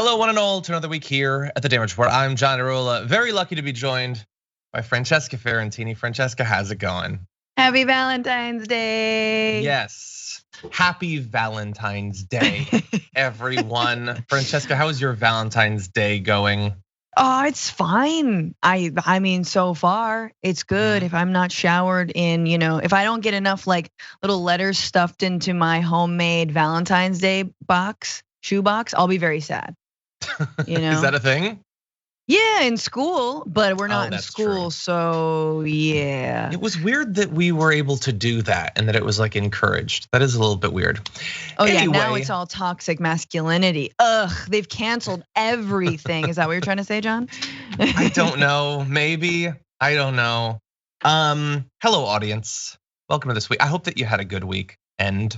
Hello, one and all, to another week here at the Damage Report. I'm John Arola, very lucky to be joined by Francesca Fiorentini. Francesca, how's it going? Happy Valentine's Day. Yes, happy Valentine's Day, everyone. Francesca, how is your Valentine's Day going? Oh, it's fine. I mean, so far it's good. If I'm not showered in, if I don't get enough like little letters stuffed into my homemade Valentine's Day shoebox, I'll be very sad. Is that a thing? Yeah, in school, but we're not in school, true. so yeah. It was weird that we were able to do that and that it was like encouraged. That is a little bit weird. Oh yeah, now it's all toxic masculinity. Ugh, they've canceled everything. Is that what you're trying to say, John? I don't know, maybe, I don't know. Hello audience, welcome to this week. I hope that you had a good week and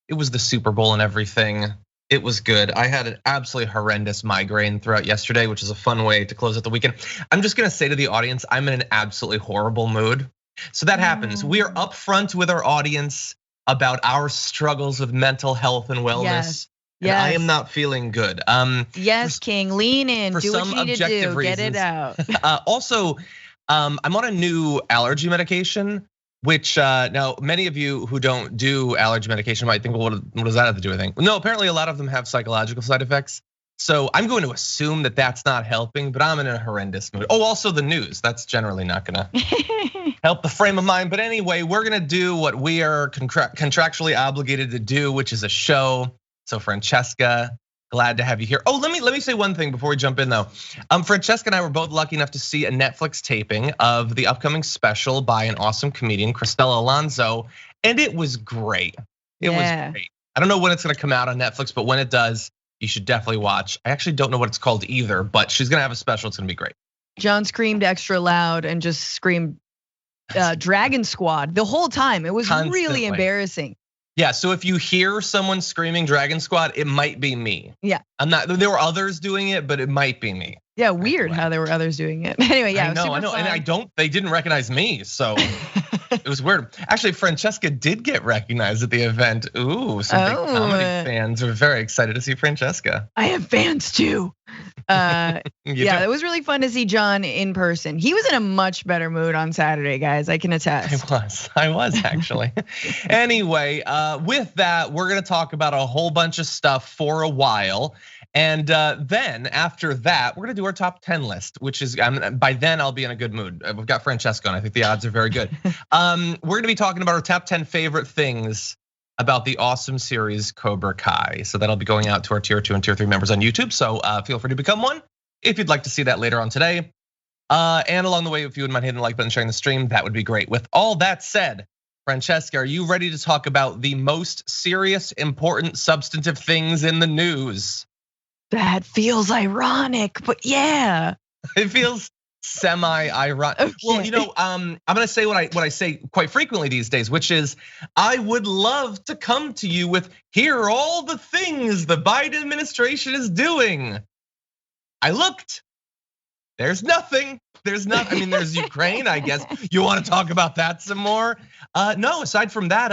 it was the Super Bowl and everything. It was good. I had an absolutely horrendous migraine throughout yesterday, which is a fun way to close out the weekend. I'm just gonna say to the audience, I'm in an absolutely horrible mood. So that happens. We are upfront with our audience about our struggles with mental health and wellness. Yes. And I am not feeling good. Yes, King, lean in, do what you need to do, get it out. Also, I'm on a new allergy medication, which now many of you who don't do allergy medication might think, well, what does that have to do with anything? No, apparently a lot of them have psychological side effects. So I'm going to assume that that's not helping, but I'm in a horrendous mood. Oh, also the news, that's generally not gonna help the frame of mind. But anyway, we're gonna do what we are contractually obligated to do, which is a show. So Francesca, glad to have you here. Oh, let me say one thing before we jump in though. Francesca and I were both lucky enough to see a Netflix taping of the upcoming special by an awesome comedian, Cristela Alonzo, and it was great. It was great. I don't know when it's gonna come out on Netflix, but when it does, you should definitely watch. I actually don't know what it's called either, but she's gonna have a special, it's gonna be great. John screamed extra loud and just screamed Dragon Squad the whole time. It was really embarrassing. Yeah, so if you hear someone screaming Dragon Squad, it might be me. Yeah. There were others doing it, but it might be me. Yeah, weird how there were others doing it. Anyway, yeah, I know, and they didn't recognize me, so it was weird. Actually, Francesca did get recognized at the event. Ooh, some big comedy fans are very excited to see Francesca. I have fans too. Yeah, it was really fun to see John in person. He was in a much better mood on Saturday, guys. I can attest. I was actually. Anyway, with that, we're gonna talk about a whole bunch of stuff for a while. And then after that, we're gonna do our top 10 list, which is, by then I'll be in a good mood. We've got Francesca on, I think the odds are very good. We're gonna be talking about our top 10 favorite things about the awesome series Cobra Kai. So that'll be going out to our tier 2 and tier 3 members on YouTube. So feel free to become one if you'd like to see that later on today. And along the way, if you wouldn't mind hitting the like button, sharing the stream, that would be great. With all that said, Francesca, are you ready to talk about the most serious, important, substantive things in the news? That feels ironic, but yeah. It feels semi-ironic. Okay. Well, I'm gonna say what I say quite frequently these days, which is I would love to come to you with, here are all the things the Biden administration is doing. I looked, there's nothing. I mean, there's Ukraine, I guess. You wanna talk about that some more? No, aside from that,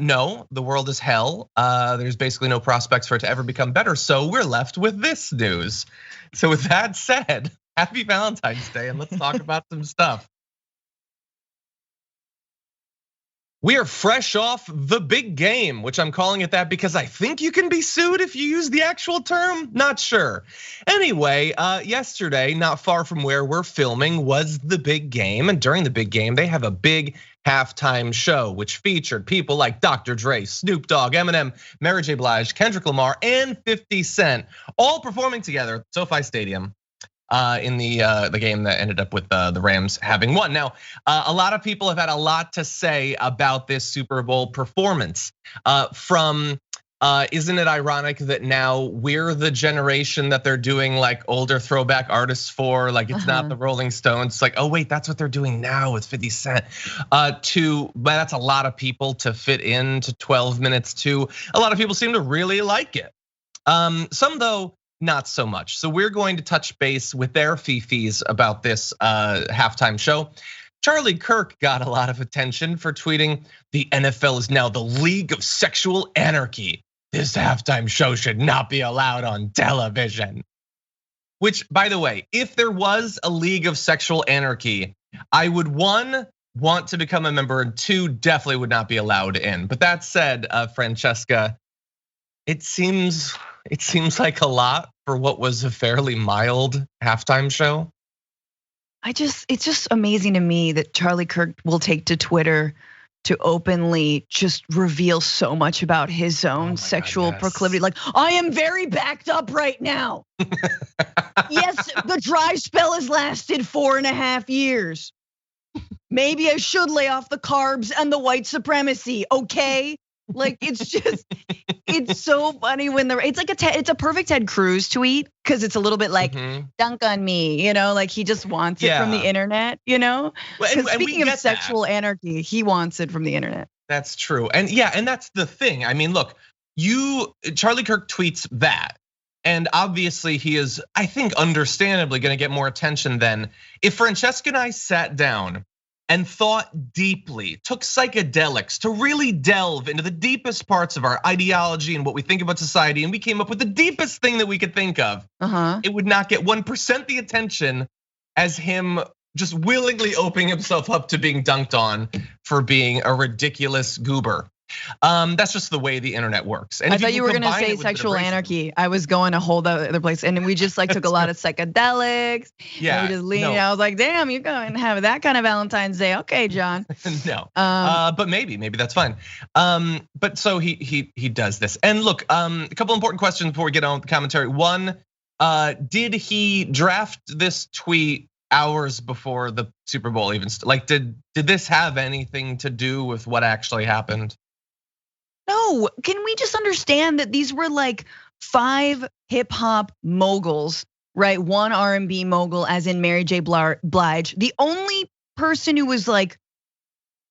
no, the world is hell. There's basically no prospects for it to ever become better. So we're left with this news. So with that said, happy Valentine's Day and let's talk about some stuff. We are fresh off the big game, which I'm calling it that because I think you can be sued if you use the actual term, not sure. Anyway, yesterday, not far from where we're filming, was the big game. And during the big game, they have a big halftime show, which featured people like Dr. Dre, Snoop Dogg, Eminem, Mary J. Blige, Kendrick Lamar, and 50 Cent, all performing together at SoFi Stadium. In the game that ended up with the Rams having won. Now, a lot of people have had a lot to say about this Super Bowl performance. From isn't it ironic that now we're the generation that they're doing like older throwback artists for? Like it's not the Rolling Stones. It's like, oh wait, that's what they're doing now with 50 Cent. But that's a lot of people to fit into 12 minutes too. A lot of people seem to really like it. Some though, not so much. So we're going to touch base with their fifis about this halftime show. Charlie Kirk got a lot of attention for tweeting, the NFL is now the league of sexual anarchy. this halftime show should not be allowed on television. Which, by the way, if there was a league of sexual anarchy, I would, 1, want to become a member, and 2, definitely would not be allowed in. But that said, Francesca, it seems like a lot for what was a fairly mild halftime show. It's just amazing to me that Charlie Kirk will take to Twitter to openly just reveal so much about his own sexual proclivity. Like, I am very backed up right now. Yes, the dry spell has lasted 4.5 years. Maybe I should lay off the carbs and the white supremacy, okay? Like, it's so funny when it's a perfect Ted Cruz tweet, because it's a little bit like, dunk on me, like he just wants it from the internet, Because speaking of sexual anarchy, he wants it from the internet. That's true, and that's the thing. I mean, look, Charlie Kirk tweets that, and obviously he is, I think, understandably gonna get more attention than if Francesca and I sat down and thought deeply, took psychedelics to really delve into the deepest parts of our ideology and what we think about society, and we came up with the deepest thing that we could think of. It would not get 1% the attention as him just willingly opening himself up to being dunked on for being a ridiculous goober. That's just the way the internet works. And I thought you were gonna say sexual anarchy. I was going a whole other place, and we just took a lot of psychedelics. Yeah, and we just leaned. I was like, damn, you're going to have that kind of Valentine's Day, okay, John? No, but maybe that's fine. But so he does this, and look, a couple important questions before we get on with the commentary. One, did he draft this tweet hours before the Super Bowl even? Like, did this have anything to do with what actually happened? No, can we just understand that these were like 5 hip hop moguls, right? 1 R&B mogul, as in Mary J. Blige. The only person who was like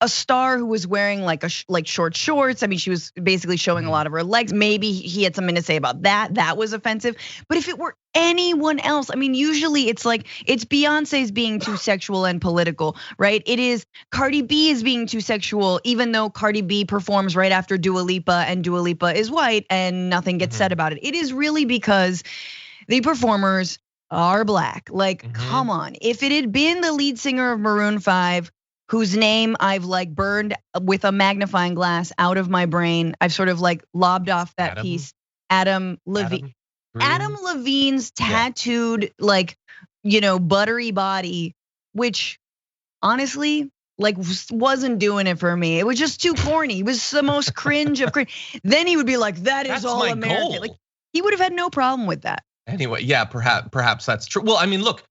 a star who was wearing like short shorts. I mean, she was basically showing a lot of her legs. Maybe he had something to say about that. That was offensive. But if it were anyone else, I mean, usually it's like, it's Beyonce's being too sexual and political, right? It is Cardi B is being too sexual, even though Cardi B performs right after Dua Lipa, and Dua Lipa is white and nothing gets said about it. It is really because the performers are black. Like, come on. If it had been the lead singer of Maroon 5, whose name I've like burned with a magnifying glass out of my brain, I've sort of like lobbed off that piece. Adam Levine. Adam Levine's tattooed like, buttery body, which honestly, like, wasn't doing it for me. It was just too corny. It was the most cringe of cringe. Then he would be like, that's all American. Goal. Like, he would have had no problem with that. Anyway, yeah, perhaps that's true. Well, I mean, look,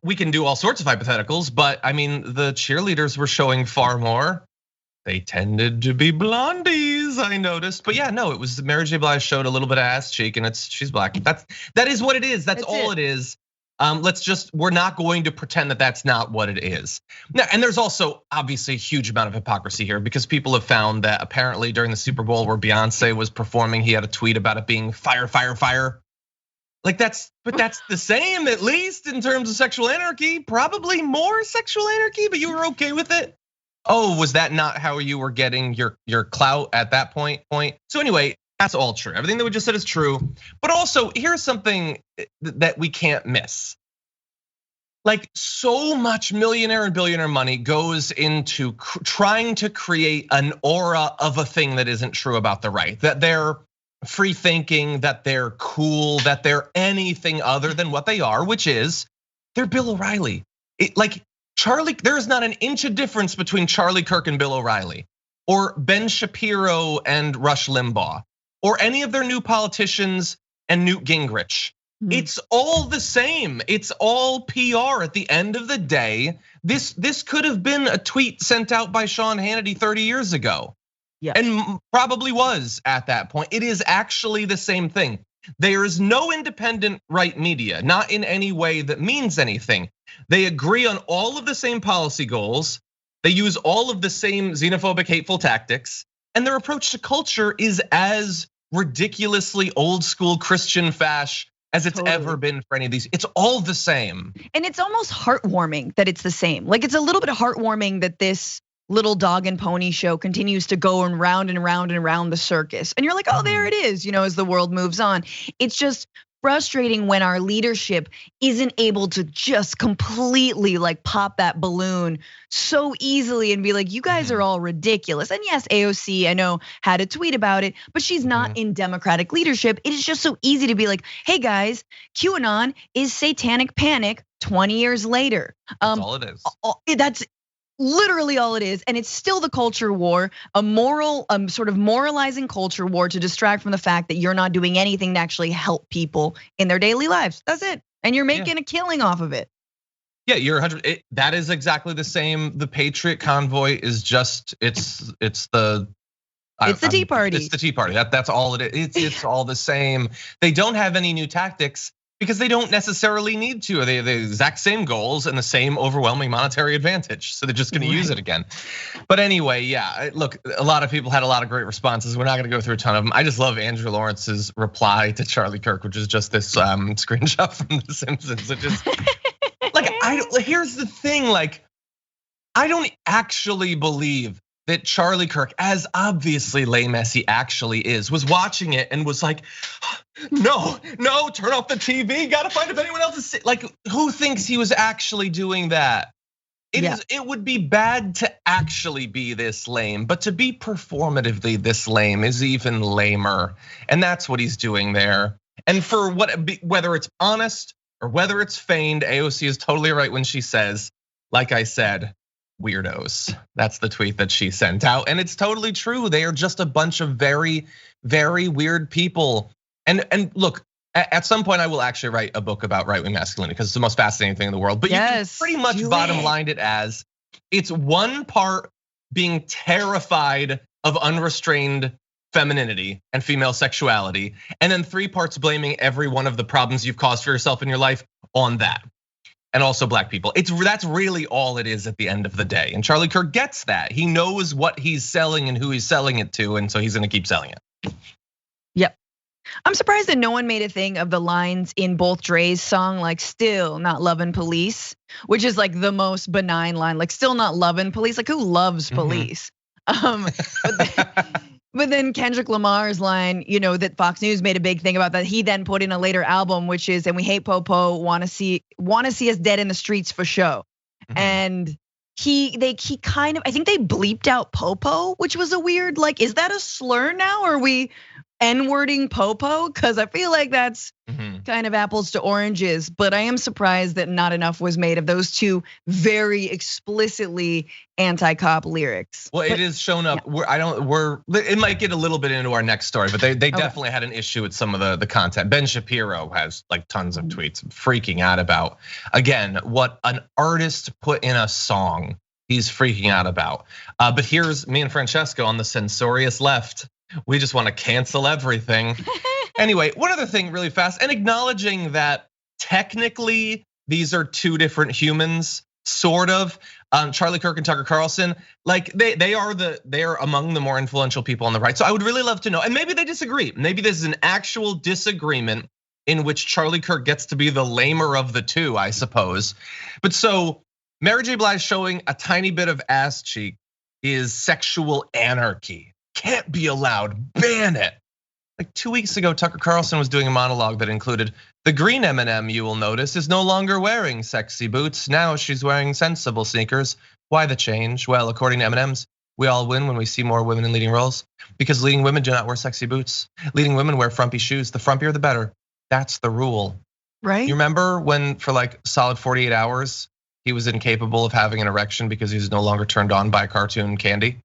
we can do all sorts of hypotheticals, but I mean, the cheerleaders were showing far more. They tended to be blondies, I noticed. But yeah, no, it was Mary J. Blige showed a little bit of ass cheek, and she's black. That is what it is. That's all it is. We're not going to pretend that that's not what it is. Now, and there's also obviously a huge amount of hypocrisy here, because people have found that apparently during the Super Bowl where Beyonce was performing, he had a tweet about it being fire, fire, fire. Like that's the same, at least in terms of sexual anarchy, probably more sexual anarchy, but you were okay with it. Oh, was that not how you were getting your clout at that point? So anyway, that's all true. Everything that we just said is true. But also, here's something that we can't miss. Like, so much millionaire and billionaire money goes into trying to create an aura of a thing that isn't true about the right, that they're free thinking, that they're cool, that they're anything other than what they are, which is they're Bill O'Reilly. There is not an inch of difference between Charlie Kirk and Bill O'Reilly, or Ben Shapiro and Rush Limbaugh, or any of their new politicians and Newt Gingrich. It's all the same. It's all PR at the end of the day. This could have been a tweet sent out by Sean Hannity 30 years ago. Yeah. And probably was at that point. It is actually the same thing. There is no independent right media, not in any way that means anything. They agree on all of the same policy goals. They use all of the same xenophobic, hateful tactics. And their approach to culture is as ridiculously old school Christian fash as it's ever been for any of these. It's all the same. And it's almost heartwarming that it's the same. Like, it's a little bit heartwarming that this little dog and pony show continues to go round and round and round the circus. And you're like, oh, there it is, as the world moves on. It's just frustrating when our leadership isn't able to just completely like pop that balloon so easily and be like, you guys are all ridiculous. And yes, AOC, I know, had a tweet about it, but she's not in Democratic leadership. It is just so easy to be like, hey guys, QAnon is satanic panic 20 years later. That's all it is. That's literally all it is, and it's still the culture war, a moral, sort of moralizing culture war to distract from the fact that you're not doing anything to actually help people in their daily lives. That's it, and you're making a killing off of it. Yeah, you're 100. That is exactly the same. The Patriot Convoy is just it's the Tea Party. It's the Tea Party. That's all it is. It's all the same. They don't have any new tactics because they don't necessarily need to. They have the exact same goals and the same overwhelming monetary advantage. So they're just going to use it again. But anyway, yeah, look, a lot of people had a lot of great responses. We're not going to go through a ton of them. I just love Andrew Lawrence's reply to Charlie Kirk, which is just this screenshot from The Simpsons. It just here's the thing, like, I don't actually believe that Charlie Kirk, as obviously lame as he actually is, was watching it and was like, no, turn off the TV. Gotta find if anyone else is like, who thinks he was actually doing that? It would be bad to actually be this lame, but to be performatively this lame is even lamer. And that's what he's doing there. And for whether it's honest or whether it's feigned, AOC is totally right when she says, like I said, weirdos. That's the tweet that she sent out. And it's totally true. They are just a bunch of very, very weird people. And look, at some point I will actually write a book about right-wing masculinity because it's the most fascinating thing in the world. But you can pretty much bottom line it as it's one part being terrified of unrestrained femininity and female sexuality, and then 3 parts blaming every one of the problems you've caused for yourself in your life on that. And also black people. That's really all it is at the end of the day. And Charlie Kirk gets that. He knows what he's selling and who he's selling it to, and so he's gonna keep selling it. Yep. I'm surprised that no one made a thing of the lines in both Dre's song, like still not loving police, which is like the most benign line, like still not loving police. Like who loves police? But then Kendrick Lamar's line, that Fox News made a big thing about that. He then put in a later album, which is, and we hate Popo, wanna see us dead in the streets for show. And he kind of, I think they bleeped out Popo, which was a weird, like, is that a slur now? Or are we N-wording Popo? Cause I feel like that's kind of apples to oranges, but I am surprised that not enough was made of those two very explicitly anti-cop lyrics. Well, it is shown up. It might get a little bit into our next story, but they definitely had an issue with some of the content. Ben Shapiro has like tons of tweets freaking out about, again, what an artist put in a song. He's freaking out about. But here's me and Francesca on the censorious left. We just want to cancel everything. Anyway, one other thing really fast, and acknowledging that technically these are 2 different humans, sort of. Charlie Kirk and Tucker Carlson, like they are among the more influential people on the right. So I would really love to know, and maybe they disagree. Maybe this is an actual disagreement in which Charlie Kirk gets to be the lamer of the 2, I suppose. But so Mary J. Blige showing a tiny bit of ass cheek is sexual anarchy. Can't be allowed, ban it. Like 2 weeks ago, Tucker Carlson was doing a monologue that included the green M&M, you will notice, is no longer wearing sexy boots. Now she's wearing sensible sneakers. Why the change? Well, according to M&Ms, we all win when we see more women in leading roles because leading women do not wear sexy boots. Leading women wear frumpy shoes. The frumpier, the better. That's the rule. Right? You remember when for like solid 48 hours, he was incapable of having an erection because he was no longer turned on by cartoon candy?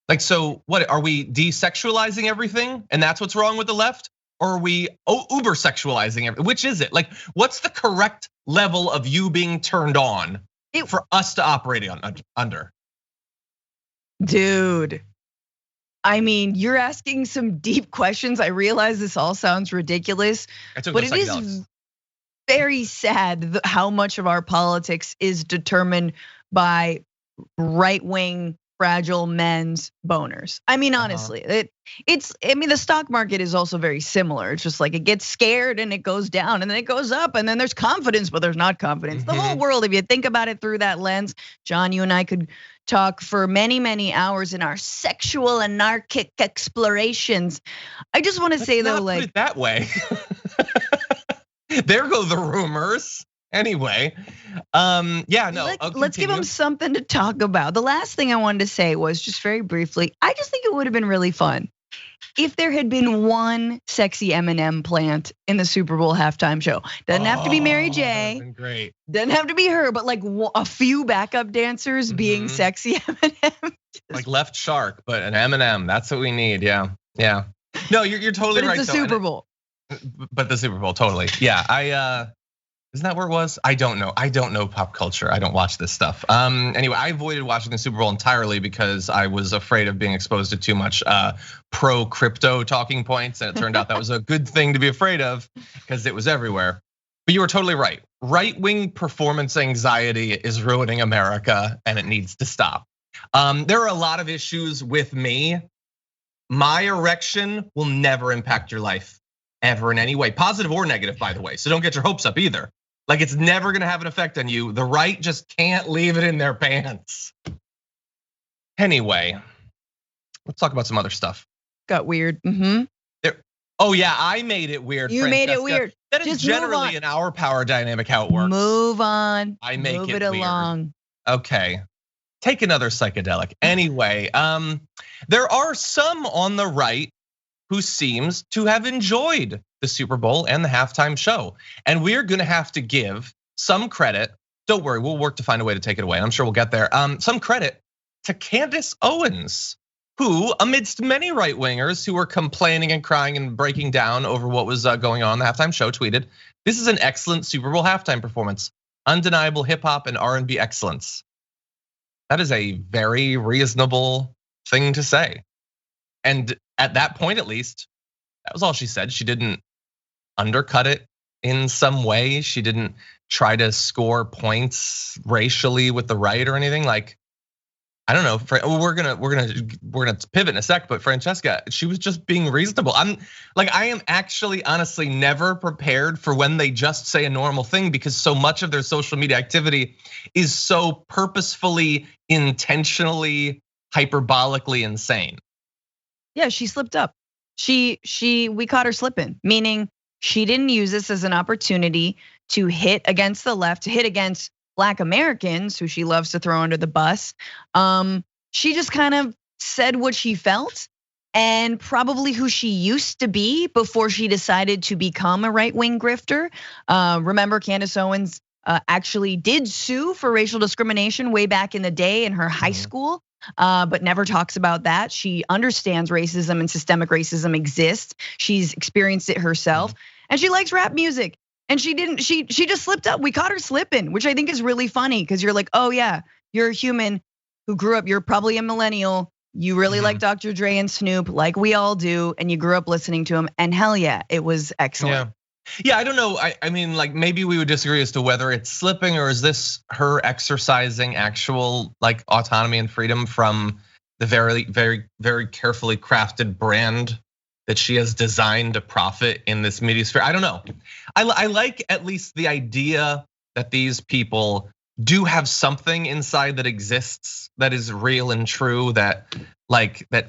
Like, so what, are we desexualizing everything and that's what's wrong with the left? Or are we uber sexualizing everything? Which is it? Like, what's the correct level of you being turned on for us to operate under? Dude, I mean, you're asking some deep questions. I realize this all sounds ridiculous, but it is very sad how much of our politics is determined by right-wing fragile men's boners. I mean, honestly, I mean, the stock market is also very similar. It's just like it gets scared and it goes down and then it goes up and then there's confidence, but there's not confidence. The whole world, if you think about it through that lens, John, you and I could talk for many, many hours in our sexual anarchic explorations. I just want to say though, like, put it that way. There go the rumors. Anyway, yeah, no. Let's give them something to talk about. The last thing I wanted to say was just very briefly, I just think it would have been really fun if there had been one sexy M&M plant in the Super Bowl halftime show. Doesn't have to be Mary J. Great. Doesn't have to be her, but like a few backup dancers being sexy M&M. Like Left Shark, but an M&M. That's what we need. Yeah. No, you're totally right. It's the Super Bowl. But the Super Bowl, totally. Yeah, isn't that where it was? I don't know. I don't know pop culture. I don't watch this stuff. Anyway, I avoided watching the Super Bowl entirely because I was afraid of being exposed to too much pro crypto talking points, and it turned out that was a good thing to be afraid of because it was everywhere. But you were totally right. Right-wing performance anxiety is ruining America, and it needs to stop. There are a lot of issues with me. My erection will never impact your life ever in any way, positive or negative, by the way. So don't get your hopes up either. Like it's never gonna have an effect on you. The right just can't leave it in their pants. Anyway, let's talk about some other stuff. Got weird. Oh yeah, I made it weird. You made it weird. That is generally in our power dynamic how it works. Move on. I make Move it along. Okay. Take another psychedelic. Anyway, there are some on the right who seems to have enjoyed the Super Bowl and the halftime show. And we're gonna have to give some credit. Don't worry, we'll work to find a way to take it away. I'm sure we'll get there. Some credit to Candace Owens, who, amidst many right wingers who were complaining and crying and breaking down over what was going on the halftime show, tweeted, "This is an excellent Super Bowl halftime performance. Undeniable hip hop and R&B excellence." That is a very reasonable thing to say. And at that point, at least, that was all she said. She didn't undercut it in some way. She didn't try to score points racially with the right or anything. Like, I don't know. We're gonna pivot in a sec, but Francesca, she was just being reasonable. I am actually honestly never prepared for when they just say a normal thing because so much of their social media activity is so purposefully, intentionally, hyperbolically insane. Yeah, she slipped up. We caught her slipping, meaning she didn't use this as an opportunity to hit against the left, to hit against Black Americans, who she loves to throw under the bus. She just kind of said what she felt and probably who she used to be before she decided to become a right-wing grifter. Remember, Candace Owens actually did sue for racial discrimination way back in the day in her high school. But never talks about that. She understands racism and systemic racism exists. She's experienced it herself, and she likes rap music. And she didn't. She just slipped up. We caught her slipping, which I think is really funny because you're like, oh yeah, you're a human who grew up. You're probably a millennial. You really like Dr. Dre and Snoop, like we all do, and you grew up listening to him. And hell yeah, it was excellent. Yeah, I don't know. I mean, like maybe we would disagree as to whether it's slipping or is this her exercising actual like autonomy and freedom from the very, very, very carefully crafted brand that she has designed to profit in this media sphere. I don't know. I like at least the idea that these people do have something inside that exists that is real and true, that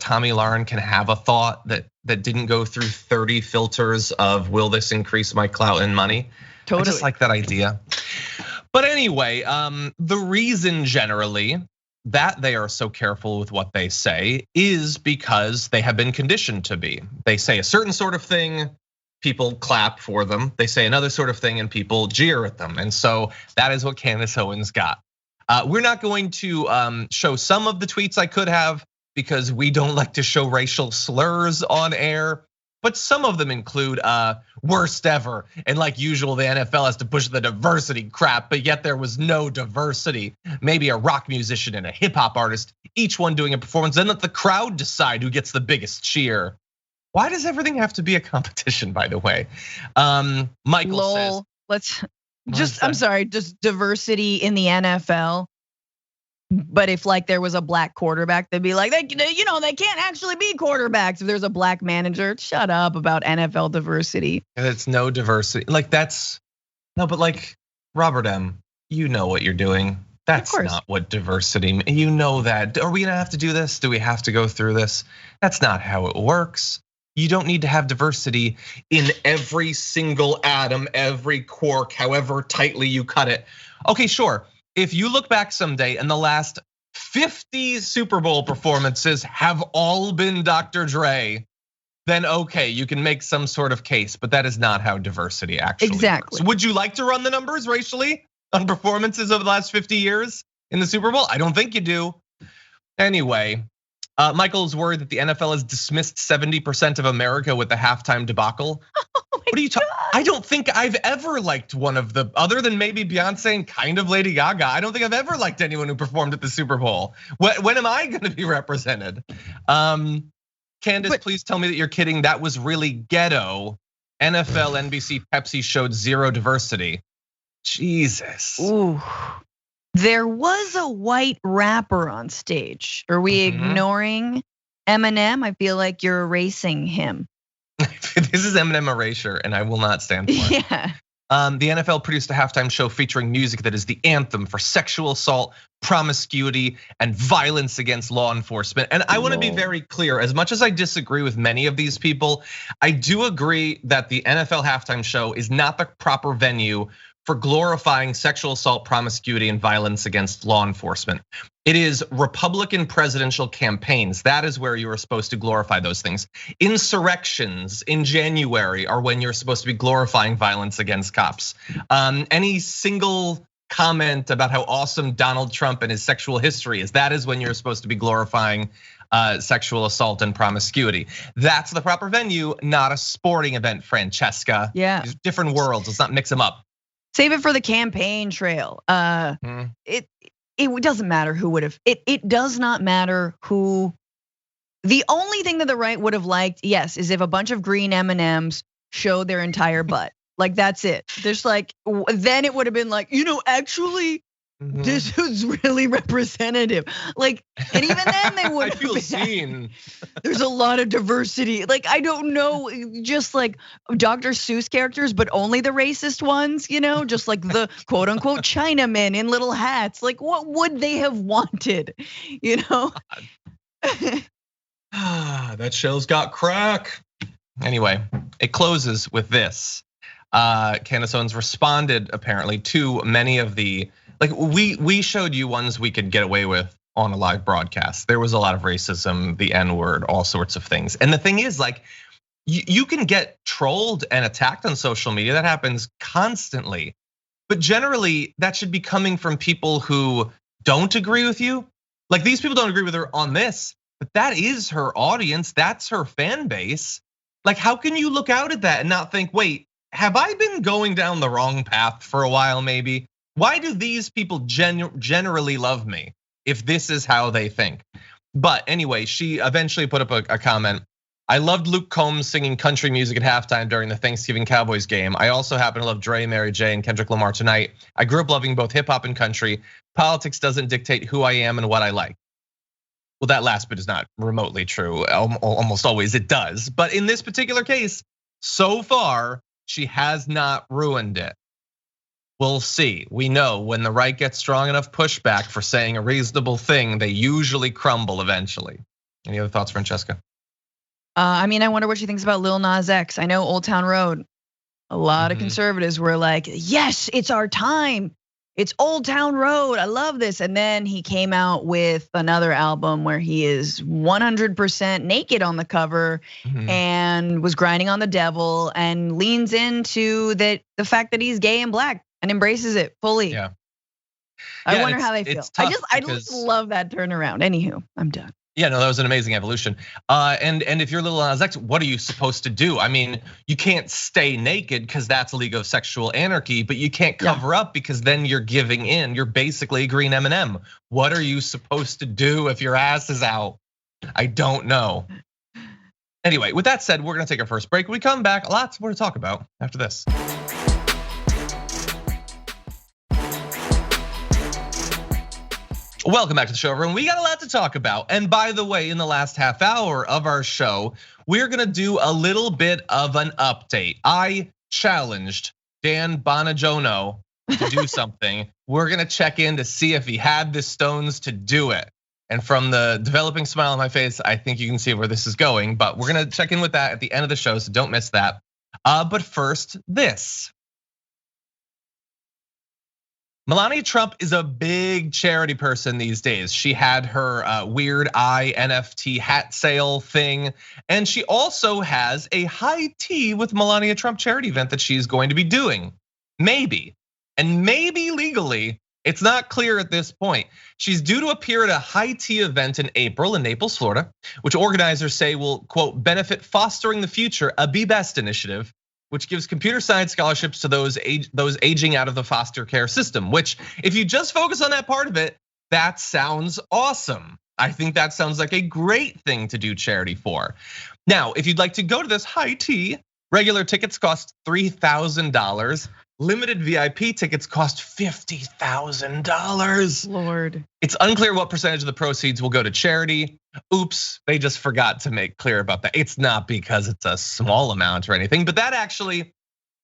Tommy Lauren can have a thought that didn't go through 30 filters of will this increase my clout and money? Totally. I just like that idea. But anyway, the reason generally that they are so careful with what they say is because they have been conditioned to be. They say a certain sort of thing, people clap for them. They say another sort of thing and people jeer at them. And so that is what Candace Owens got. We're not going to show some of the tweets I could have because we don't like to show racial slurs on air. But some of them include worst ever. And like usual, the NFL has to push the diversity crap, but yet there was no diversity. Maybe a rock musician and a hip hop artist, each one doing a performance, and let the crowd decide who gets the biggest cheer. Why does everything have to be a competition, by the way? Michael says, I'm sorry, just diversity in the NFL. But if like there was a black quarterback, they'd be like, they can't actually be quarterbacks if there's a black manager. Shut up about NFL diversity. And it's no diversity. Like no, but like Robert M., you know what you're doing. That's not what diversity, you know that. Are we gonna have to do this? Do we have to go through this? That's not how it works. You don't need to have diversity in every single atom, every quark, however tightly you cut it. Okay, sure. If you look back someday and the last 50 Super Bowl performances have all been Dr. Dre, then okay, you can make some sort of case, but that is not how diversity actually works. Would you like to run the numbers racially on performances over the last 50 years in the Super Bowl? I don't think you do. Anyway, Michael's worried that the NFL has dismissed 70% of America with the halftime debacle. What are you talking? I don't think I've ever liked one of the, other than maybe Beyonce and kind of Lady Gaga. I don't think I've ever liked anyone who performed at the Super Bowl. When am I going to be represented? Candace, please tell me that you're kidding. That was really ghetto. NFL, NBC, Pepsi showed zero diversity. Jesus. Ooh. There was a white rapper on stage. Are we ignoring Eminem? I feel like you're erasing him. This is Eminem erasure, and I will not stand for it. Yeah. The NFL produced a halftime show featuring music that is the anthem for sexual assault, promiscuity, and violence against law enforcement. And I want to be very clear, as much as I disagree with many of these people, I do agree that the NFL halftime show is not the proper venue for glorifying sexual assault, promiscuity, and violence against law enforcement. It is Republican presidential campaigns. That is where you are supposed to glorify those things. Insurrections in January are when you're supposed to be glorifying violence against cops. Any single comment about how awesome Donald Trump and his sexual history is, that is when you're supposed to be glorifying sexual assault and promiscuity. That's the proper venue, not a sporting event, Francesca. Yeah. These are different worlds, let's not mix them up. Save it for the campaign trail. It doesn't matter who would have. It does not matter who. The only thing that the right would have liked, yes, is if a bunch of green M&Ms showed their entire butt. Like that's it. There's like, then it would have been like, actually, this was really representative. Like, and even then they would. I feel seen. There's a lot of diversity. Like, I don't know, just like Dr. Seuss characters, but only the racist ones, just like the quote unquote Chinamen in little hats. Like, what would they have wanted, That show's got crack. Anyway, it closes with this. Candace Owens responded apparently to many of the, like we showed you ones we could get away with on a live broadcast. There was a lot of racism, the N-word, all sorts of things. And the thing is, like, you can get trolled and attacked on social media. That happens constantly. But generally, that should be coming from people who don't agree with you. Like, these people don't agree with her on this, but that is her audience. That's her fan base. Like, how can you look out at that and not think, wait, have I been going down the wrong path for a while maybe? Why do these people generally love me if this is how they think? But anyway, she eventually put up a comment. I loved Luke Combs singing country music at halftime during the Thanksgiving Cowboys game. I also happen to love Dre, Mary J, and Kendrick Lamar tonight. I grew up loving both hip hop and country. Politics doesn't dictate who I am and what I like. Well, that last bit is not remotely true. Almost always it does. But in this particular case, so far, she has not ruined it. We'll see. We know when the right gets strong enough pushback for saying a reasonable thing, they usually crumble eventually. Any other thoughts, Francesca? I mean, I wonder what she thinks about Lil Nas X. I know Old Town Road. A lot of conservatives were like, yes, it's our time. It's Old Town Road. I love this. And then he came out with another album where he is 100% naked on the cover and was grinding on the devil and leans into the fact that he's gay and black and embraces it fully. Yeah. I wonder how they feel. I just love that turnaround. Anywho, I'm done. Yeah, no, that was an amazing evolution. And if you're Lil Nas X, what are you supposed to do? I mean, you can't stay naked because that's a league of sexual anarchy, but you can't cover up because then you're giving in. You're basically a green M&M. What are you supposed to do if your ass is out? I don't know. Anyway, with that said, we're gonna take our first break. When we come back, lots more to talk about after this. Welcome back to the show, everyone. We got a lot to talk about. And by the way, in the last half hour of our show, we're gonna do a little bit of an update. I challenged Dan Bonajono to do something. We're gonna check in to see if he had the stones to do it. And from the developing smile on my face, I think you can see where this is going. But we're gonna check in with that at the end of the show, so don't miss that. But first, this. Melania Trump is a big charity person these days. She had her weird eye NFT hat sale thing. And she also has a high tea with Melania Trump charity event that she's going to be doing. Maybe, and maybe legally. It's not clear at this point. She's due to appear at a high tea event in April in Naples, Florida, which organizers say will, quote, benefit Fostering the Future, a Be Best initiative, which gives computer science scholarships to those aging out of the foster care system, which if you just focus on that part of it, that sounds awesome. I think that sounds like a great thing to do charity for. Now, if you'd like to go to this high tea, regular tickets cost $3,000. Limited VIP tickets cost $50,000. Lord. It's unclear what percentage of the proceeds will go to charity. Oops, they just forgot to make clear about that. It's not because it's a small amount or anything, but that actually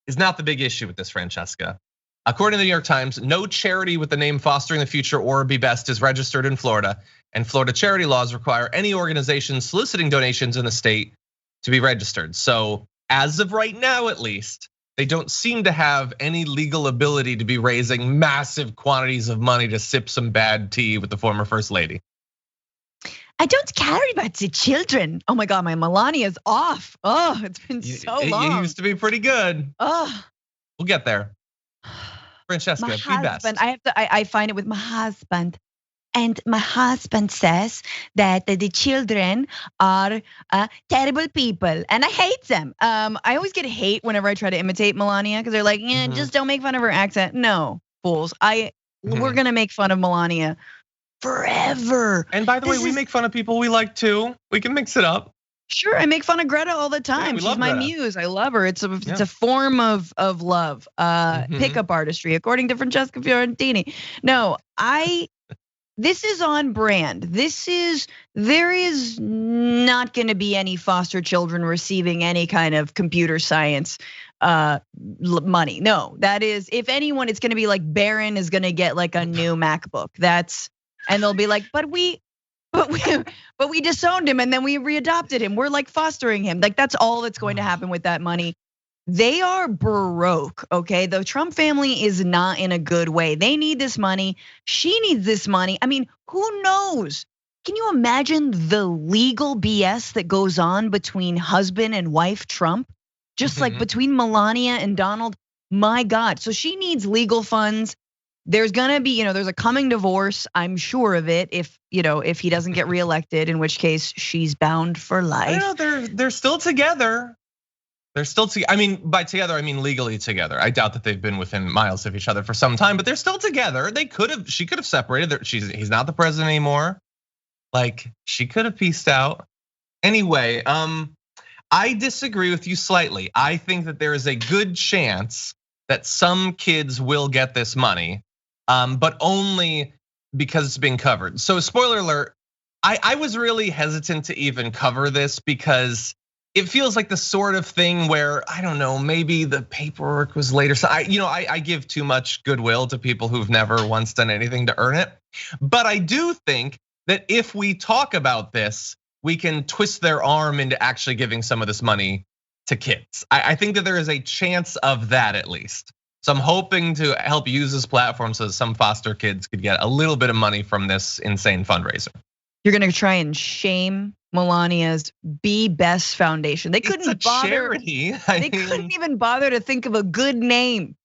is not the big issue with this, Francesca. According to the New York Times, no charity with the name Fostering the Future or Be Best is registered in Florida, and Florida charity laws require any organization soliciting donations in the state to be registered. So as of right now, at least, they don't seem to have any legal ability to be raising massive quantities of money to sip some bad tea with the former first lady. I don't care about the children. Oh my God, my Melania's off. Oh, it's been so long. It used to be pretty good. Oh, we'll get there. Francesca, be best. I find it with my husband. And my husband says that the children are terrible people, and I hate them. I always get hate whenever I try to imitate Melania because they're like, "Yeah, just don't make fun of her accent." No, fools. We're gonna make fun of Melania forever. And by the way, we make fun of people we like too. We can mix it up. Sure, I make fun of Greta all the time. She's my muse. I love her. It's a form of love. Pickup artistry, according to Francesca Fiorentini. No, this is on brand. There is not gonna be any foster children receiving any kind of computer science money. No, that is, if anyone, it's gonna be like Barron is gonna get like a new MacBook. And they'll be like, but we disowned him and then we readopted him. We're like fostering him. Like that's all that's going to happen with that money. They are broke, okay? The Trump family is not in a good way. They need this money. She needs this money. I mean, who knows? Can you imagine the legal BS that goes on between husband and wife Trump? Just like between Melania and Donald, my God. So she needs legal funds. There's gonna be, there's a coming divorce. I'm sure of it. If he doesn't get reelected, in which case she's bound for life. I know they're still together. They're still together. I mean, by together, I mean legally together. I doubt that they've been within miles of each other for some time, but they're still together. She could have separated. He's not the president anymore. Like she could have pieced out. Anyway, I disagree with you slightly. I think that there is a good chance that some kids will get this money, but only because it's being covered. So spoiler alert, I was really hesitant to even cover this because it feels like the sort of thing where, I don't know, maybe the paperwork was later. So I give too much goodwill to people who've never once done anything to earn it. But I do think that if we talk about this, we can twist their arm into actually giving some of this money to kids. I think that there is a chance of that at least. So I'm hoping to help use this platform so that some foster kids could get a little bit of money from this insane fundraiser. You're gonna try and shame Melania's Be Best Foundation. They couldn't bother. Charity. They couldn't even bother to think of a good name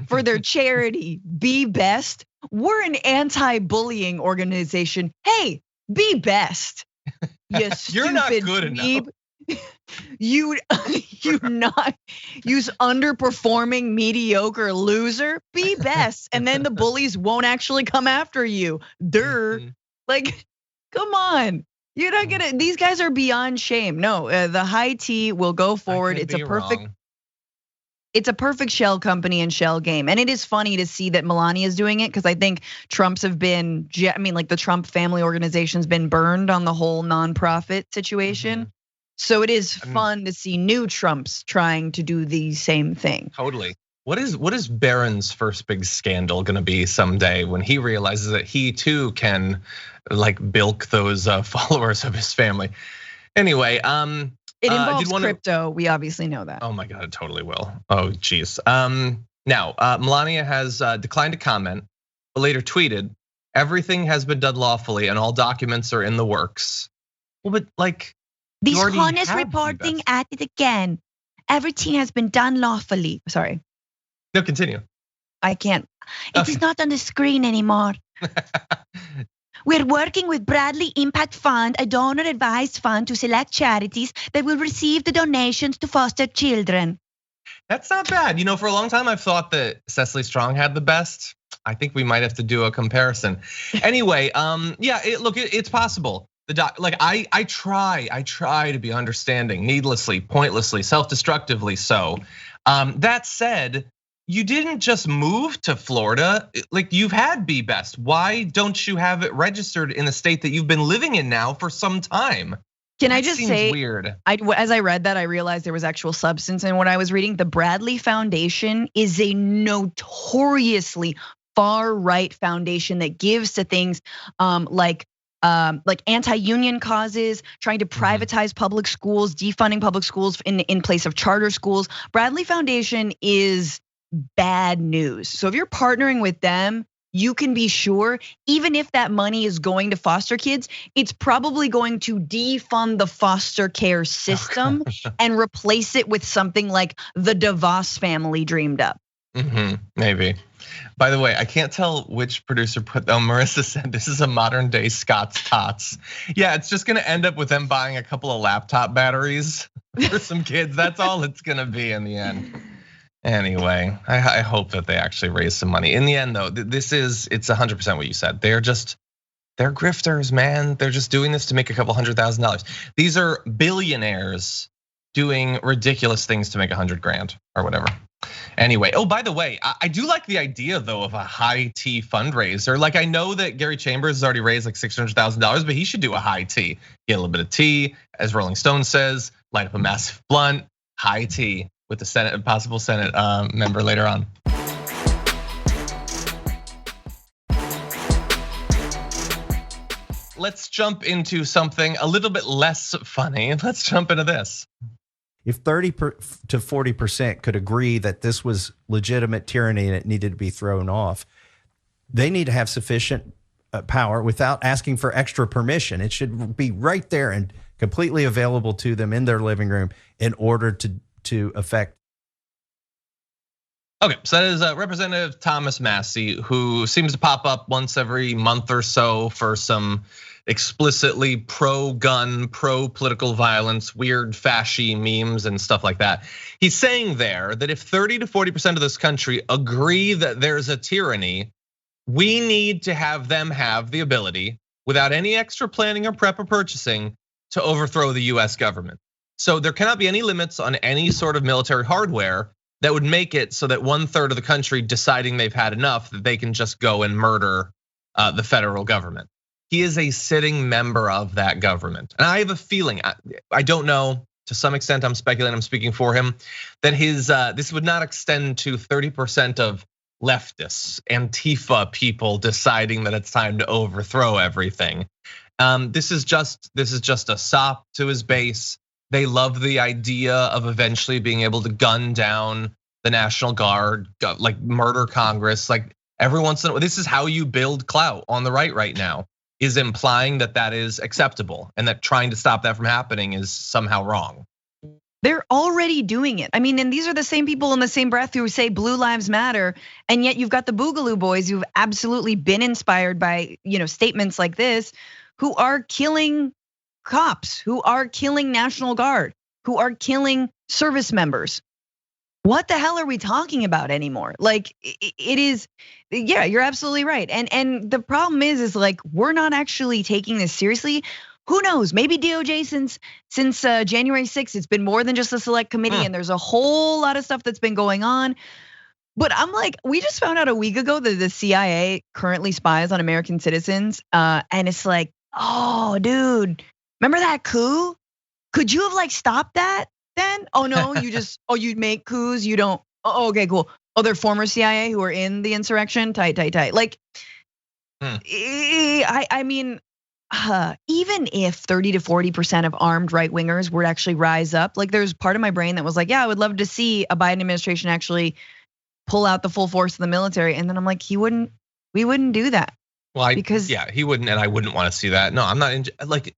for their charity. Be Best. We're an anti-bullying organization. Hey, be best. You You're not good enough. You not use underperforming mediocre loser. Be best, and then the bullies won't actually come after you. Like, come on. You're not gonna. These guys are beyond shame. No, the high tea will go forward. It's a perfect. It's a perfect shell company and shell game. And it is funny to see that Melania is doing it, because I think Trump's have been, like the Trump family organization's been burned on the whole nonprofit situation. So it is fun to see new Trumps trying to do the same thing. Totally. What is Barron's first big scandal gonna be someday when he realizes that he too can like bilk those followers of his family? Anyway, it involves crypto. We obviously know that. Oh my God, it totally will. Oh geez. Now, Melania has declined to comment, but later tweeted, "Everything has been done lawfully and all documents are in the works." Well, but like, this honest reporting at it again. Everything has been done lawfully. Sorry. No, continue. I can't. It is not on the screen anymore. We're working with Bradley Impact Fund, a donor-advised fund, to select charities that will receive the donations to foster children. That's not bad. For a long time I've thought that Cecily Strong had the best. I think we might have to do a comparison. Anyway, yeah, look, it's possible. I try to be understanding, needlessly, pointlessly, self-destructively so. That said, you didn't just move to Florida, like you've had Be Best. Why don't you have it registered in a state that you've been living in now for some time? Can I just say, weird. As I read that, I realized there was actual substance in what I was reading. The Bradley Foundation is a notoriously far-right foundation that gives to things like anti-union causes, trying to privatize public schools, defunding public schools in place of charter schools. Bradley Foundation is bad news. So if you're partnering with them, you can be sure, even if that money is going to foster kids, it's probably going to defund the foster care system and replace it with something like the DeVos family dreamed up. Maybe. By the way, I can't tell which producer put them. Marissa said this is a modern day Scott's Tots. Yeah, it's just gonna end up with them buying a couple of laptop batteries for some kids. That's all it's gonna be in the end. Anyway, I hope that they actually raise some money. In the end though, it's 100% what you said. They're grifters, man. They're just doing this to make a couple $100,000. These are billionaires doing ridiculous things to make 100 grand or whatever. Anyway, oh, by the way, I do like the idea though of a high tea fundraiser. Like I know that Gary Chambers has already raised like $600,000, but he should do a high tea. Get a little bit of tea, as Rolling Stone says, light up a massive blunt, high tea with the Senate, possible Senate member later on. Let's jump into something a little bit less funny. Let's jump into this. If 30 to 40% could agree that this was legitimate tyranny and it needed to be thrown off, they need to have sufficient power without asking for extra permission. It should be right there and completely available to them in their living room in order to affect. Okay, so that is Representative Thomas Massie, who seems to pop up once every month or so for some explicitly pro-gun, pro-political violence, weird fasci memes and stuff like that. He's saying there that if 30 to 40% of this country agree that there's a tyranny, we need to have them have the ability, without any extra planning or prep or purchasing, to overthrow the US government. So there cannot be any limits on any sort of military hardware that would make it so that 1/3 of the country deciding they've had enough, that they can just go and murder the federal government. He is a sitting member of that government. And I have a feeling, I don't know, to some extent I'm speculating, I'm speaking for him, that this would not extend to 30% of leftists, Antifa people deciding that it's time to overthrow everything. This is just a sop to his base. They love the idea of eventually being able to gun down the National Guard, like murder Congress, like every once in a while. This is how you build clout on the right now, is implying that that is acceptable and that trying to stop that from happening is somehow wrong. They're already doing it. I mean, and these are the same people in the same breath who say Blue Lives Matter, and yet you've got the Boogaloo Boys who've absolutely been inspired by, statements like this, who are killing cops, who are killing National Guard, who are killing service members. What the hell are we talking about anymore? Like it is, yeah, you're absolutely right. And the problem is like we're not actually taking this seriously. who knows? Maybe DOJ since January 6th, it's been more than just a select committee, and there's a whole lot of stuff that's been going on. But I'm like, we just found out a week ago that the CIA currently spies on American citizens, and it's like, oh, dude, remember that coup? Could you have like stopped that then? Oh no, you make coups, you don't. Oh, okay, cool. Oh, they're former CIA who are in the insurrection. Tight. Like, I mean, even if 30 to 40% of armed right wingers were to actually rise up, like there's part of my brain that was like, yeah, I would love to see a Biden administration actually pull out the full force of the military. And then I'm like, we wouldn't do that. Well, yeah, he wouldn't, and I wouldn't want to see that. No, I'm not like,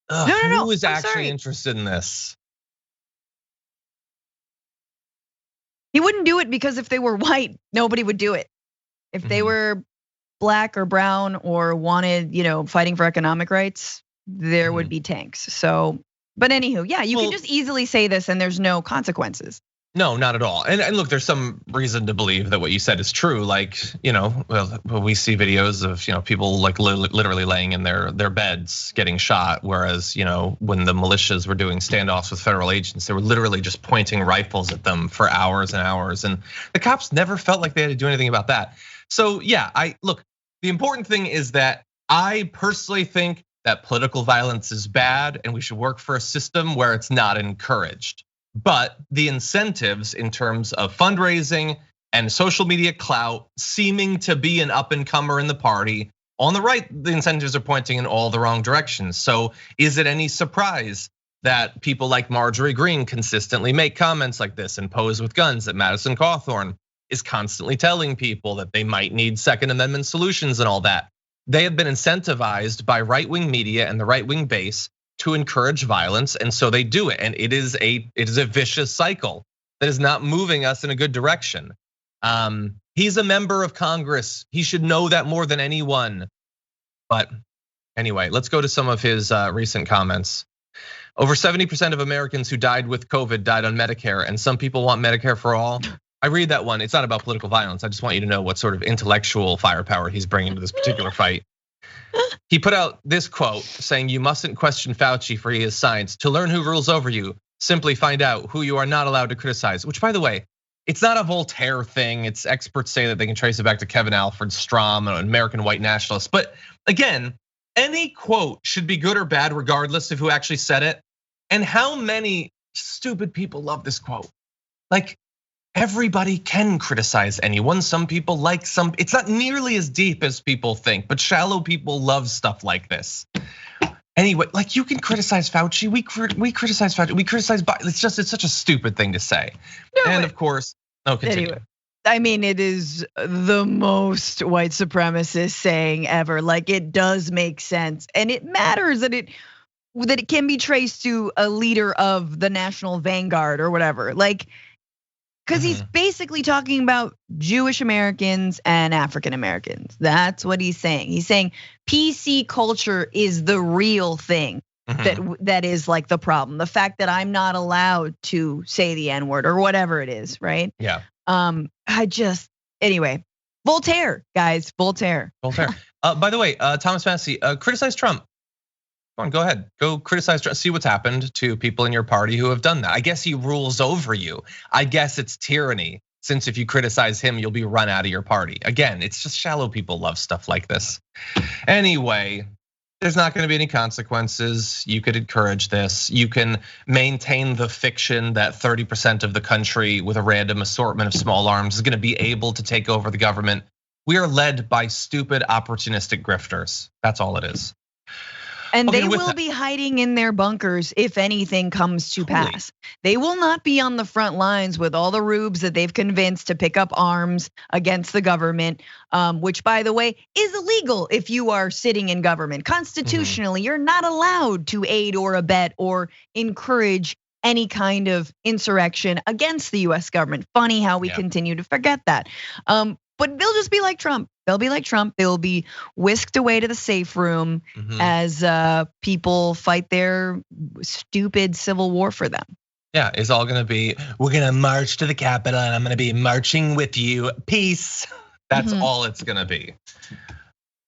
no. Who is actually interested in this? He wouldn't do it because if they were white, nobody would do it. If they were black or brown or wanted, fighting for economic rights, there would be tanks. So, but anywho, yeah, you can just easily say this and there's no consequences. No, not at all. And look, there's some reason to believe that what you said is true. Like, we see videos of, people like literally laying in their beds getting shot. Whereas, when the militias were doing standoffs with federal agents, they were literally just pointing rifles at them for hours and hours. And the cops never felt like they had to do anything about that. So yeah, look, the important thing is that I personally think that political violence is bad and we should work for a system where it's not encouraged. But the incentives in terms of fundraising and social media clout seeming to be an up and comer in the party, on the right, the incentives are pointing in all the wrong directions. So is it any surprise that people like Marjorie Greene consistently make comments like this and pose with guns, that Madison Cawthorn is constantly telling people that they might need Second Amendment solutions and all that? They have been incentivized by right-wing media and the right-wing base to encourage violence, and so they do it. And it is a vicious cycle that is not moving us in a good direction. He's a member of Congress. He should know that more than anyone. But anyway, let's go to some of his recent comments. Over 70% of Americans who died with COVID died on Medicare, and some people want Medicare for all. I read that one. It's not about political violence. I just want you to know what sort of intellectual firepower he's bringing to this particular fight. He put out this quote saying, "You mustn't question Fauci for he is science. To learn who rules over you, simply find out who you are not allowed to criticize." Which, by the way, it's not a Voltaire thing. It's experts say that they can trace it back to Kevin Alfred Strom, an American white nationalist. But again, any quote should be good or bad regardless of who actually said it. And how many stupid people love this quote? Like, everybody can criticize anyone. Some people like some, it's not nearly as deep as people think, but shallow people love stuff like this. Anyway, like you can criticize Fauci, we criticize Fauci, we criticize Biden. It's such a stupid thing to say. No, and of course, continue. Anyway, I mean, it is the most white supremacist saying ever. Like, it does make sense, and it matters that it can be traced to a leader of the National Vanguard or whatever. Like, because he's basically talking about Jewish Americans and African Americans. That's what he's saying. He's saying PC culture is the real thing that is like the problem. The fact that I'm not allowed to say the N-word or whatever it is, right? Yeah. Anyway, Voltaire, guys, Voltaire. By the way, Thomas Massey, criticize Trump. Come on, go ahead. Go criticize Trump. See what's happened to people in your party who have done that. I guess he rules over you. I guess it's tyranny, since if you criticize him, you'll be run out of your party. Again, it's just shallow people love stuff like this. Anyway, there's not gonna be any consequences. You could encourage this. You can maintain the fiction that 30% of the country with a random assortment of small arms is gonna be able to take over the government. We are led by stupid, opportunistic grifters. That's all it is. And they will be hiding in their bunkers if anything comes to pass. They will not be on the front lines with all the rubes that they've convinced to pick up arms against the government, which, by the way, is illegal if you are sitting in government. Constitutionally, you're not allowed to aid or abet or encourage any kind of insurrection against the US government. Funny how we continue to forget that. But they'll just be like Trump. They'll be like Trump. They'll be whisked away to the safe room as people fight their stupid civil war for them. Yeah, it's all gonna be, we're gonna march to the Capitol and I'm gonna be marching with you. Peace. That's all it's gonna be.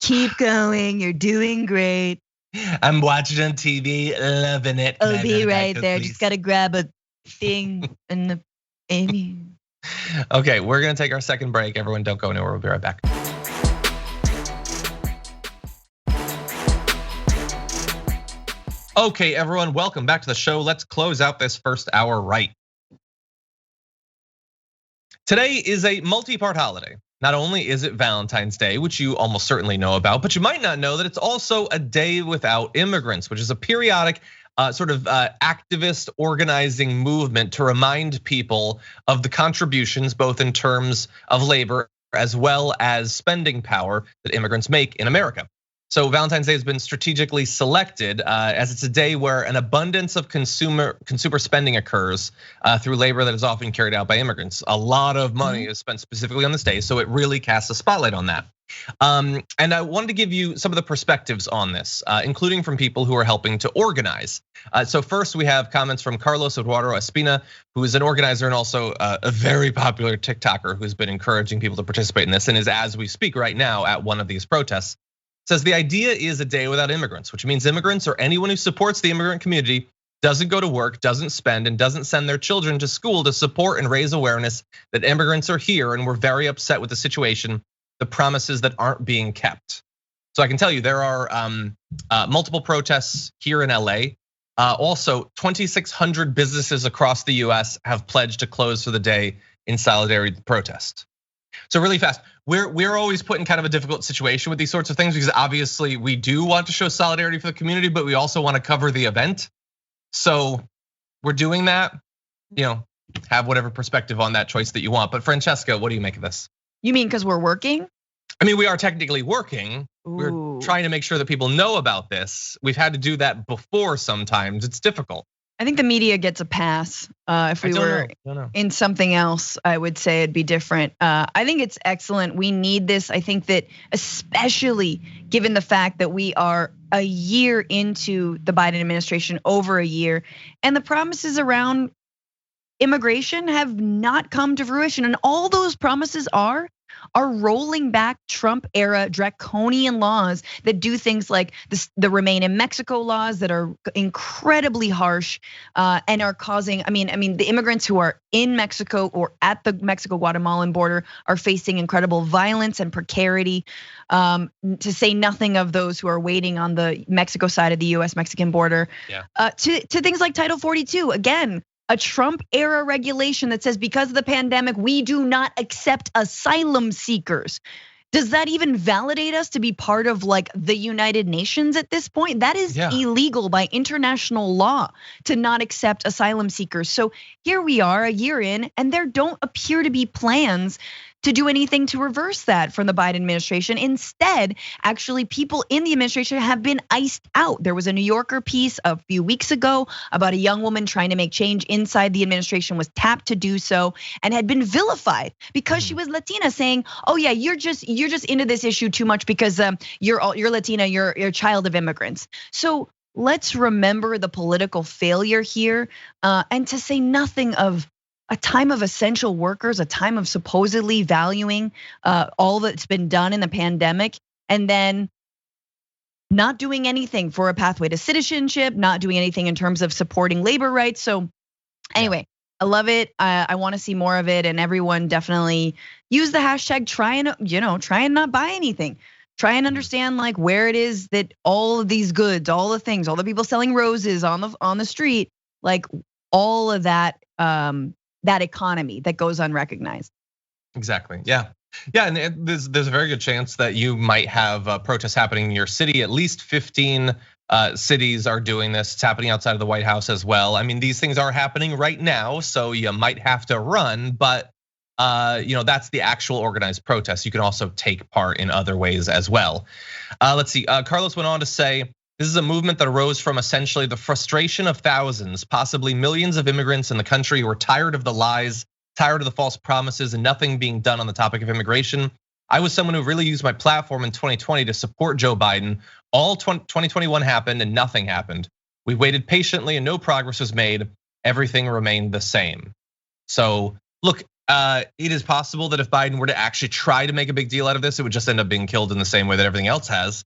Keep going, you're doing great. I'm watching on TV, loving it. I'll be right there. Just gotta grab a thing and the Amy. Okay, we're gonna take our second break. Everyone, don't go anywhere. We'll be right back. Okay, everyone, welcome back to the show. Let's close out this first hour right. Today is a multi-part holiday. Not only is it Valentine's Day, which you almost certainly know about, but you might not know that it's also a day without immigrants, which is a periodic sort of activist organizing movement to remind people of the contributions, both in terms of labor as well as spending power that immigrants make in America. So Valentine's Day has been strategically selected as it's a day where an abundance of consumer spending occurs through labor that is often carried out by immigrants. A lot of money is spent specifically on this day, so it really casts a spotlight on that. And I wanted to give you some of the perspectives on this, including from people who are helping to organize. So first we have comments from Carlos Eduardo Espina, who is an organizer and also a very popular TikToker who's been encouraging people to participate in this and is, as we speak right now, at one of these protests. Says the idea is a day without immigrants, which means immigrants or anyone who supports the immigrant community doesn't go to work, doesn't spend, and doesn't send their children to school to support and raise awareness that immigrants are here, and we're very upset with the situation, the promises that aren't being kept. So I can tell you there are multiple protests here in LA. Also, 2,600 businesses across the US have pledged to close for the day in solidarity with the protest. So really fast, we're always put in kind of a difficult situation with these sorts of things because obviously we do want to show solidarity for the community, but we also want to cover the event. So we're doing that, have whatever perspective on that choice that you want. But Francesca, what do you make of this? You mean because we're working? I mean, we are technically working. We're trying to make sure that people know about this. We've had to do that before sometimes. It's difficult. I think the media gets a pass. If we were in something else, I would say it'd be different. I think it's excellent. We need this. I think that especially given the fact that we are a year into the Biden administration, over a year, and the promises around immigration have not come to fruition. And all those promises are rolling back Trump era draconian laws that do things like the Remain in Mexico laws that are incredibly harsh and are causing, I mean, the immigrants who are in Mexico or at the Mexico-Guatemalan border are facing incredible violence and precarity, to say nothing of those who are waiting on the Mexico side of the US-Mexican border, to things like Title 42, again, a Trump era regulation that says because of the pandemic, we do not accept asylum seekers. Does that even validate us to be part of like the United Nations at this point? That is illegal by international law to not accept asylum seekers. So here we are a year in, and there don't appear to be plans to do anything to reverse that from the Biden administration. Instead, actually, people in the administration have been iced out. There was a New Yorker piece a few weeks ago about a young woman trying to make change inside the administration, was tapped to do so, and had been vilified because she was Latina, saying, "Oh yeah, you're just into this issue too much because you're Latina, you're a child of immigrants." So let's remember the political failure here, and to say nothing of a time of essential workers, a time of supposedly valuing all that's been done in the pandemic, and then not doing anything for a pathway to citizenship, not doing anything in terms of supporting labor rights. So anyway, I love it. I want to see more of it, and everyone definitely use the hashtag try and not buy anything. Try and understand like where it is that all of these goods, all the things, all the people selling roses on the street, like all of that that economy that goes unrecognized. Exactly. Yeah. And there's a very good chance that you might have protests happening in your city. At least 15 cities are doing this. It's happening outside of the White House as well. I mean, these things are happening right now, so you might have to run, but that's the actual organized protest. You can also take part in other ways as well. Let's see. Carlos went on to say, this is a movement that arose from essentially the frustration of thousands, possibly millions of immigrants in the country who are tired of the lies, tired of the false promises, and nothing being done on the topic of immigration. I was someone who really used my platform in 2020 to support Joe Biden. All 2021 happened and nothing happened. We waited patiently and no progress was made. Everything remained the same. So look, it is possible that if Biden were to actually try to make a big deal out of this, it would just end up being killed in the same way that everything else has.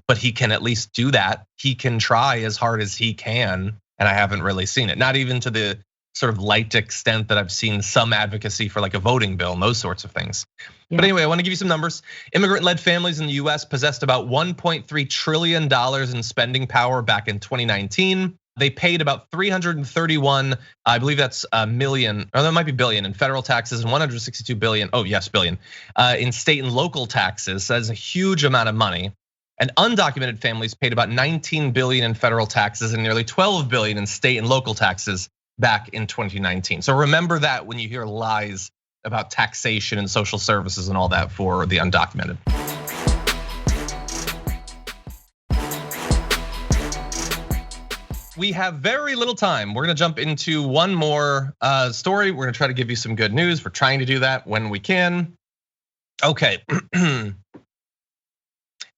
but he can at least do that. He can try as hard as he can, and I haven't really seen it. Not even to the sort of light extent that I've seen some advocacy for like a voting bill and those sorts of things. Yeah. But anyway, I want to give you some numbers. Immigrant-led families in the US possessed about $1.3 trillion in spending power back in 2019. They paid about 331, I believe that's a million, or that might be billion in federal taxes and 162 billion, billion, in state and local taxes. So that's a huge amount of money. And undocumented families paid about 19 billion in federal taxes and nearly 12 billion in state and local taxes back in 2019. So remember that when you hear lies about taxation and social services and all that for the undocumented. We have very little time. We're gonna jump into one more story. We're gonna try to give you some good news. We're trying to do that when we can. Okay.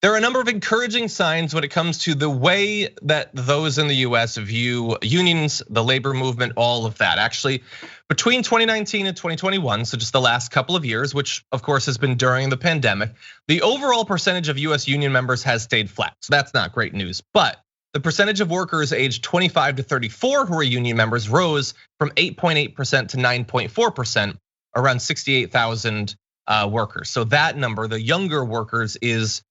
There are a number of encouraging signs when it comes to the way that those in the US view unions, the labor movement, all of that. Actually, between 2019 and 2021, so just the last couple of years, which of course has been during the pandemic, the overall percentage of US union members has stayed flat. So that's not great news, but the percentage of workers aged 25 to 34 who are union members rose from 8.8% to 9.4%, around 68,000 workers. So that number, the younger workers, is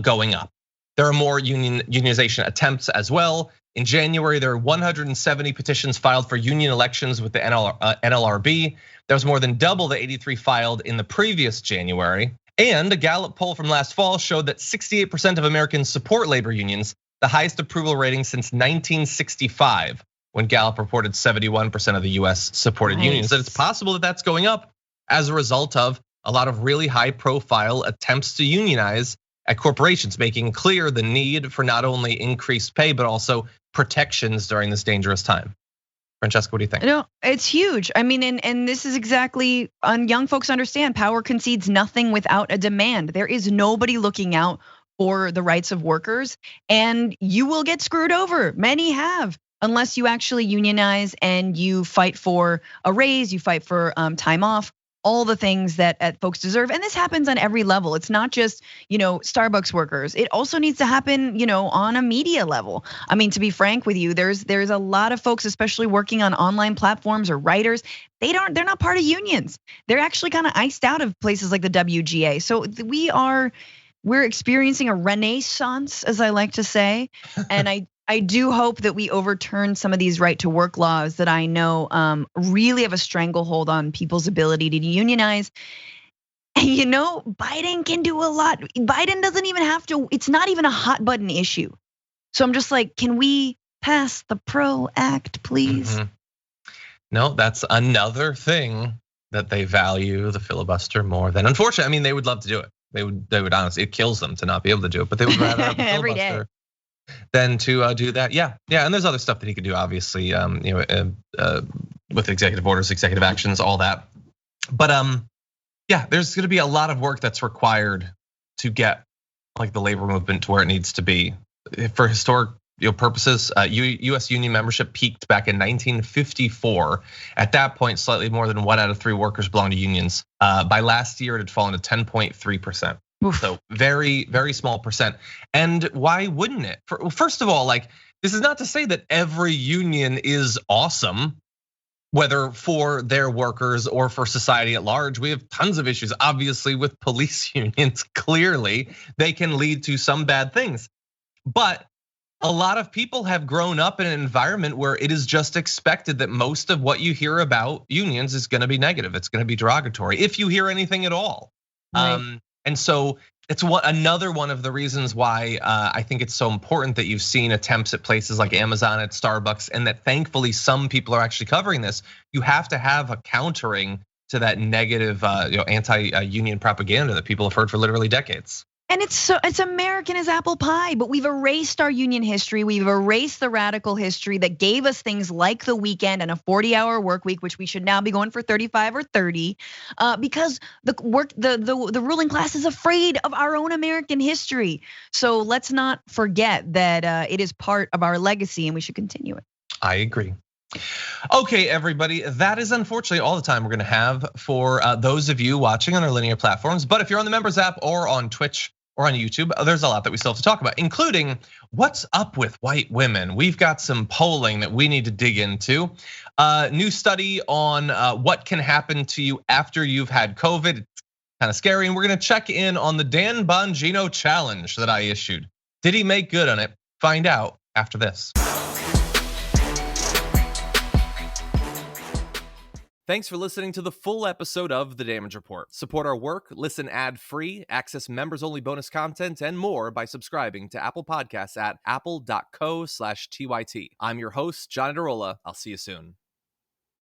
going up. There are more unionization attempts as well. In January, there were 170 petitions filed for union elections with the NLRB. There was more than double the 83 filed in the previous January. And a Gallup poll from last fall showed that 68% of Americans support labor unions, the highest approval rating since 1965, when Gallup reported 71% of the US supported unions. And it's possible that that's going up as a result of a lot of really high profile attempts to unionize at corporations, making clear the need for not only increased pay, but also protections during this dangerous time. Francesca, what do you think? No, it's huge. I mean, and this is exactly, young folks understand, power concedes nothing without a demand. There is nobody looking out for the rights of workers, and you will get screwed over. Many have, unless you actually unionize and you fight for a raise, you fight for time off, all the things that folks deserve. And this happens on every level. It's not just, Starbucks workers. It also needs to happen, on a media level. I mean, to be frank with you, there's a lot of folks, especially working on online platforms or writers, they're not part of unions. They're actually kind of iced out of places like the WGA. So we're experiencing a renaissance, as I like to say. And I do hope that we overturn some of these right to work laws that I know really have a stranglehold on people's ability to unionize. And Biden can do a lot. Biden doesn't even have to, it's not even a hot button issue. So I'm just like, can we pass the PRO Act, please? Mm-hmm. No, that's another thing that they value the filibuster more than. Unfortunately, I mean, they would love to do it. They would honestly, it kills them to not be able to do it, but they would rather have the filibuster than to do that. Yeah, and there's other stuff that he could do, obviously, with executive orders, executive actions, all that. But yeah, there's gonna be a lot of work that's required to get like the labor movement to where it needs to be. For historic purposes, US union membership peaked back in 1954. At that point, slightly more than 1 out of 3 workers belonged to unions. By last year, it had fallen to 10.3%. So very, very small percent. And why wouldn't it? First of all, like, this is not to say that every union is awesome, whether for their workers or for society at large. We have tons of issues, obviously, with police unions. Clearly, they can lead to some bad things. But a lot of people have grown up in an environment where it is just expected that most of what you hear about unions is gonna be negative. It's gonna be derogatory, if you hear anything at all. Right. And so it's another one of the reasons why I think it's so important that you've seen attempts at places like Amazon, at Starbucks, and that thankfully some people are actually covering this. You have to have a countering to that negative, anti-union propaganda that people have heard for literally decades. And it's American as apple pie, but we've erased our union history. We've erased the radical history that gave us things like the weekend and a 40-hour work week, which we should now be going for 35 or 30, because the ruling class is afraid of our own American history. So let's not forget that it is part of our legacy and we should continue it. I agree. Okay, everybody, that is unfortunately all the time we're gonna have for those of you watching on our linear platforms. But if you're on the members app or on Twitch, or on YouTube, there's a lot that we still have to talk about, including what's up with white women. We've got some polling that we need to dig into. New study on what can happen to you after you've had COVID. It's kind of scary, and we're gonna check in on the Dan Bongino challenge that I issued. Did he make good on it? Find out after this. Thanks for listening to the full episode of The Damage Report. Support our work, listen ad-free, access members-only bonus content, and more by subscribing to Apple Podcasts at apple.co/TYT. I'm your host, John Adarola. I'll see you soon.